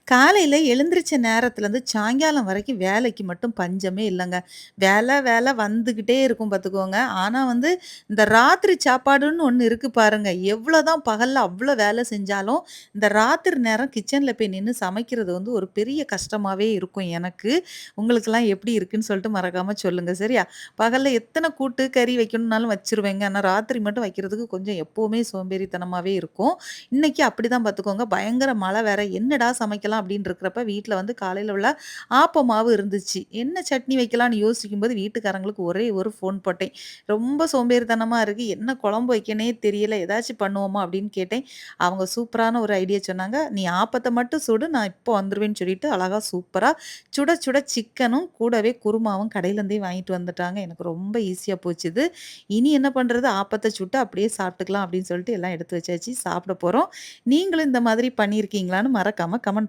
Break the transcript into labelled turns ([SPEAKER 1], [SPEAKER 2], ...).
[SPEAKER 1] காலையில எழுந்திரிச்ச நேரத்துலருந்து சாயங்காலம் வரைக்கும் வேலைக்கு மட்டும் பஞ்சமே இல்லங்க. வேலை வந்துகிட்டே இருக்கும் பார்த்துக்கோங்க. ஆனா வந்து இந்த ராத்திரி சாப்பாடுன்னு ஒண்ணு இருக்கு பாருங்க. எவ்வளோதான் பகல்ல அவ்ளோ வேலை செஞ்சாலும், இந்த ராத்திரி நேரம் கிச்சன்ல போய் நின்னு சமைக்கிறது வந்து ஒரு பெரிய கஷ்டமாவே இருக்கும் எனக்கு. உங்களுக்கெல்லாம் எப்படி இருக்குன்னு சொல்லிட்டு மறக்காம சொல்லுங்க. சரியா? பகல்ல எத்தன கூட்டு, கறி வைக்கணும்னாலும் வச்சுருவேங்க. ஆனா ராத்திரி மட்டும் வைக்கிறதுக்கு கொஞ்சம் எப்பவுமே சோம்பேறித்தனமாவே இருக்கும். இன்னைக்கு அப்படிதான் பார்த்துக்கோங்க. பயங்கர மழை வேற. என்னடா சமைக்கலாம் அப்படின்னு இருக்கிறப்ப, வீட்ல வந்து காலையில உள்ள ஆப்ப மாவு இருந்துச்சு. என்ன சட்னி வைக்கலான்னு யோசிக்கும்போது, வீட்டுக்காரங்களுக்கு ஒரே ஒரு ஃபோன் போட்டேன். ரொம்ப சோம்பேறித்தனமா இருக்கு. என்ன குழம்பு வைக்கன்னே தெரியல. ஏதாச்சும் பண்ணுவோமா? அப்படின்னு கேட்டேன். அவங்க சூப்பரான ஒரு ஐடியா சொன்னாங்க. "நீ ஆப்பத்த மட்டும் சுடு. நான் இப்போ வந்துருவேன்னு" சொல்லிட்டு அழகா சூப்பரா சுட சுட சிக்கனும், கூடவே குருமாவும் கடையிலேருந்தே வாங்கிட்டு வந்துட்டாங்க. எனக்கு ரொம்ப ஈஸியா போச்சு இது. இனி என்ன பண்றது? ஆப்பத்த சுட்டு அப்படியே சாப்பிட்டுக்கலாம் அப்படின்னு சொல்லிட்டு எல்லாம் எடுத்து வச்சாச்சு. சாப்பிட போறோம். நீங்களும் இந்த மாதிரி பண்ணியிருக்கீங்களான்னு மறக்காம கமெண்ட்